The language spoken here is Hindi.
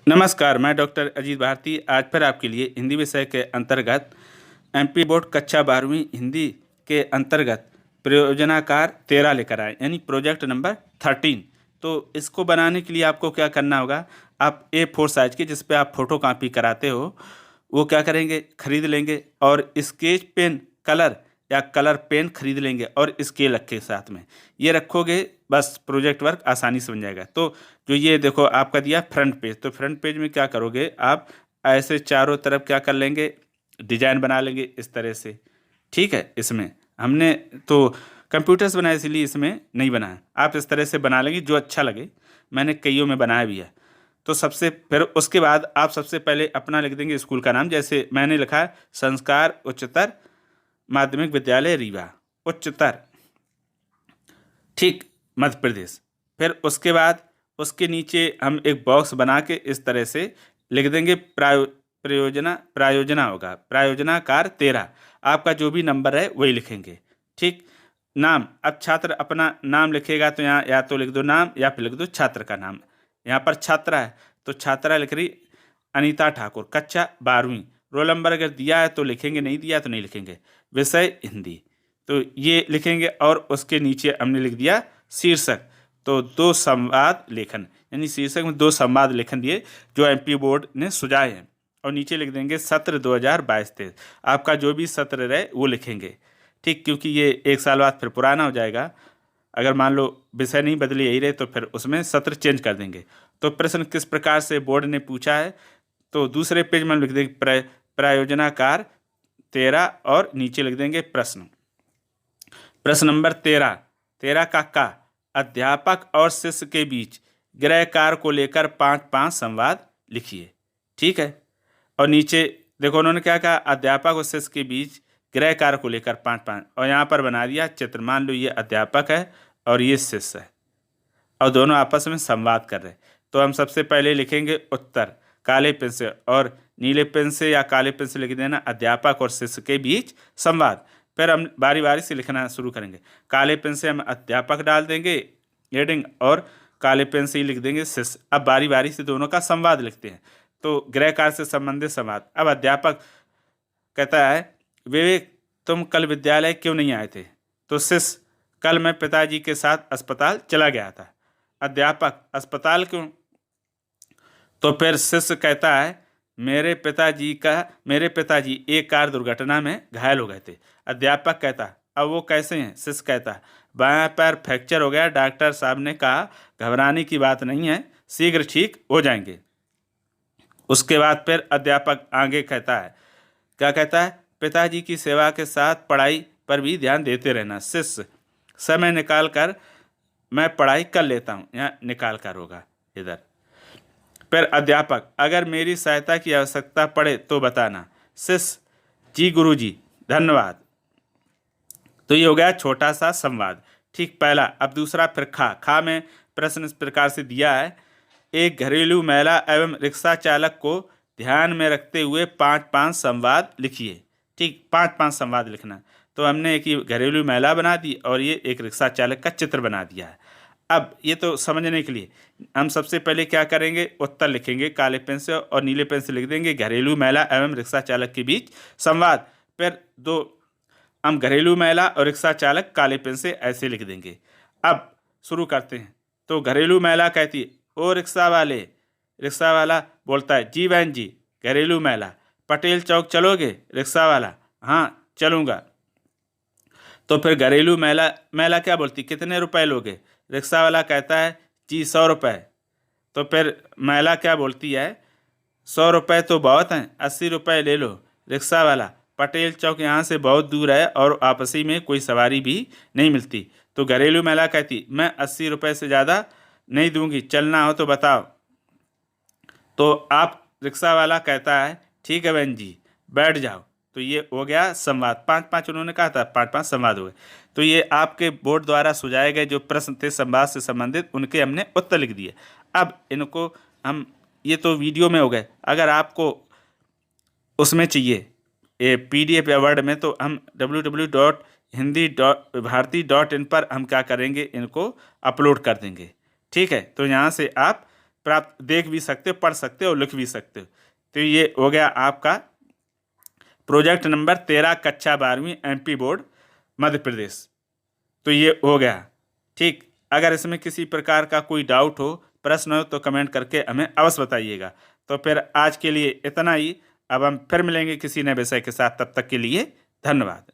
नमस्कार, मैं डॉक्टर अजीत भारती आज फिर आपके लिए हिंदी विषय के अंतर्गत एमपी बोर्ड कक्षा 12वीं हिंदी के अंतर्गत प्रयोजनाकार 13 लेकर आए, यानी प्रोजेक्ट नंबर 13। तो इसको बनाने के लिए आपको क्या करना होगा, आप A4 साइज की जिस पे आप फोटो कॉपी कराते हो वो क्या करेंगे, खरीद लेंगे और स्केच पेन कलर या कलर पेन खरीद लेंगे और स्केल रखे साथ में, ये रखोगे बस प्रोजेक्ट वर्क आसानी से बन जाएगा। तो जो ये देखो आपका दिया फ्रंट पेज, तो फ्रंट पेज में क्या करोगे आप, ऐसे चारों तरफ क्या कर लेंगे, डिजाइन बना लेंगे इस तरह से। ठीक है, इसमें हमने तो कंप्यूटर से बनाया इसलिए इसमें नहीं बनाया, आप इस तरह से बना लेंगे जो अच्छा लगे। मैंने कईयों में बनाया भी है। तो सबसे फिर उसके बाद आप सबसे पहले अपना लिख देंगे स्कूल का नाम, जैसे मैंने लिखा है संस्कार उच्चतर माध्यमिक विद्यालय रीवा उच्चतर, ठीक, मध्य प्रदेश। फिर उसके बाद उसके नीचे हम एक बॉक्स बना के इस तरह से लिख देंगे प्रायोजना होगा प्रायोजनाकार 13, आपका जो भी नंबर है वही लिखेंगे। ठीक, नाम, अब छात्र अपना नाम लिखेगा तो यहाँ या तो लिख दो नाम या फिर लिख दो छात्र का नाम। यहाँ पर छात्रा है तो छात्रा लिख रही अनीता ठाकुर, कक्षा 12वीं। रोल नंबर अगर दिया है तो लिखेंगे, नहीं दिया तो नहीं लिखेंगे। विषय हिंदी, तो ये लिखेंगे और उसके नीचे हमने लिख दिया शीर्षक, तो 2 संवाद लेखन, यानी शीर्षक में 2 संवाद लेखन दिए जो एमपी बोर्ड ने सुझाए हैं। और नीचे लिख देंगे सत्र 2022-23, आपका जो भी सत्र रहे वो लिखेंगे। ठीक, क्योंकि ये 1 साल बाद फिर पुराना हो जाएगा, अगर मान लो विषय नहीं बदले यही रहे तो फिर उसमें सत्र चेंज कर देंगे। तो प्रश्न किस प्रकार से बोर्ड ने पूछा है, तो दूसरे पेज में लिख देंगे प्रायोजनाकार 13 और नीचे लिख देंगे प्रश्न नंबर 13 का अध्यापक और शिष्य के बीच गृह कार्य को लेकर 5-5 संवाद लिखिए। ठीक है, और नीचे देखो उन्होंने क्या कहा, अध्यापक और शिष्य के बीच गृह कार्य को लेकर 5-5, और यहाँ पर बना दिया चित्र। मान लो ये अध्यापक है और ये शिष्य है और दोनों आपस में संवाद कर रहे हैं। तो हम सबसे पहले लिखेंगे उत्तर काले पेन से, और नीले पेन से या काले पेन से लिख देना अध्यापक और शिष्य के बीच संवाद। फिर हम बारी बारी से लिखना शुरू करेंगे। काले पेन से हम अध्यापक डाल देंगे हेडिंग और काले पेन से ही लिख देंगे शिष्य। अब बारी बारी से दोनों का संवाद लिखते हैं। तो गृह कार्य से संबंधित संवाद। अब अध्यापक कहता है विवेक तुम कल विद्यालय क्यों नहीं आए थे, तो शिष्य कल मैं पिताजी के साथ अस्पताल चला गया था। अध्यापक अस्पताल क्यों, तो फिर शिष्य कहता है मेरे पिताजी एक कार दुर्घटना में घायल हो गए थे। अध्यापक कहता अब वो कैसे हैं, शिष्य कहता बायां पैर फ्रैक्चर हो गया, डॉक्टर साहब ने कहा घबराने की बात नहीं है, शीघ्र ठीक हो जाएंगे। उसके बाद फिर अध्यापक आगे कहता है, क्या कहता है, पिताजी की सेवा के साथ पढ़ाई पर भी ध्यान देते रहना। शिष्य समय निकाल कर मैं पढ़ाई कर लेता हूँ, यहाँ निकाल कर होगा इधर। फिर अध्यापक अगर मेरी सहायता की आवश्यकता पड़े तो बताना। शिष्य जी गुरुजी धन्यवाद। तो ये हो गया छोटा सा संवाद। ठीक, पहला। अब दूसरा फिर खा में प्रश्न इस प्रकार से दिया है, एक घरेलू महिला एवं रिक्शा चालक को ध्यान में रखते हुए 5-5 संवाद लिखिए। ठीक, 5-5 संवाद लिखना। तो हमने एक घरेलू महिला बना दी और ये एक रिक्शा चालक का चित्र बना दिया है। अब ये तो समझने के लिए हम सबसे पहले क्या करेंगे, उत्तर लिखेंगे काले पेन से और नीले पेन से लिख देंगे घरेलू महिला एवं रिक्शा चालक के बीच संवाद। फिर 2 हम घरेलू महिला और रिक्शा चालक काले पेन से ऐसे लिख देंगे। अब शुरू करते हैं। तो घरेलू महिला कहती है ओ रिक्शा वाले, रिक्शा वाला बोलता है जी बहन जी। घरेलू महिला पटेल चौक चलोगे, रिक्शा वाला हाँ चलूँगा। तो फिर घरेलू महिला क्या बोलती, कितने रुपए लोगे, रिक्शा वाला कहता है जी 100 रुपये। तो फिर महिला क्या बोलती है 100 रुपये तो बहुत हैं, 80 रुपये ले लो। रिक्शा वाला पटेल चौक यहाँ से बहुत दूर है और आपसी में कोई सवारी भी नहीं मिलती। तो घरेलू महिला कहती मैं 80 रुपये से ज़्यादा नहीं दूंगी, चलना हो तो बताओ। तो आप रिक्शा वाला कहता है ठीक है बहन जी बैठ जाओ। तो ये हो गया संवाद। 5-5 उन्होंने कहा था, 5-5 संवाद हो गए। तो ये आपके बोर्ड द्वारा सुझाए गए जो प्रश्न थे संवाद से संबंधित, उनके हमने उत्तर लिख दिए। अब इनको हम, ये तो वीडियो में हो गए, अगर आपको उसमें चाहिए ये PDF या वर्ड में, तो हम www.hindi.bharti.in पर हम क्या करेंगे, इनको अपलोड कर देंगे। ठीक है, तो यहाँ से आप प्राप्त देख भी सकते हो, पढ़ सकते हो और लिख भी सकते हो। तो ये हो गया आपका प्रोजेक्ट नंबर 13 कक्षा 12वीं MP बोर्ड मध्य प्रदेश। तो ये हो गया। ठीक, अगर इसमें किसी प्रकार का कोई डाउट हो, प्रश्न हो तो कमेंट करके हमें अवश्य बताइएगा। तो फिर आज के लिए इतना ही। अब हम फिर मिलेंगे किसी नए विषय के साथ, तब तक के लिए धन्यवाद।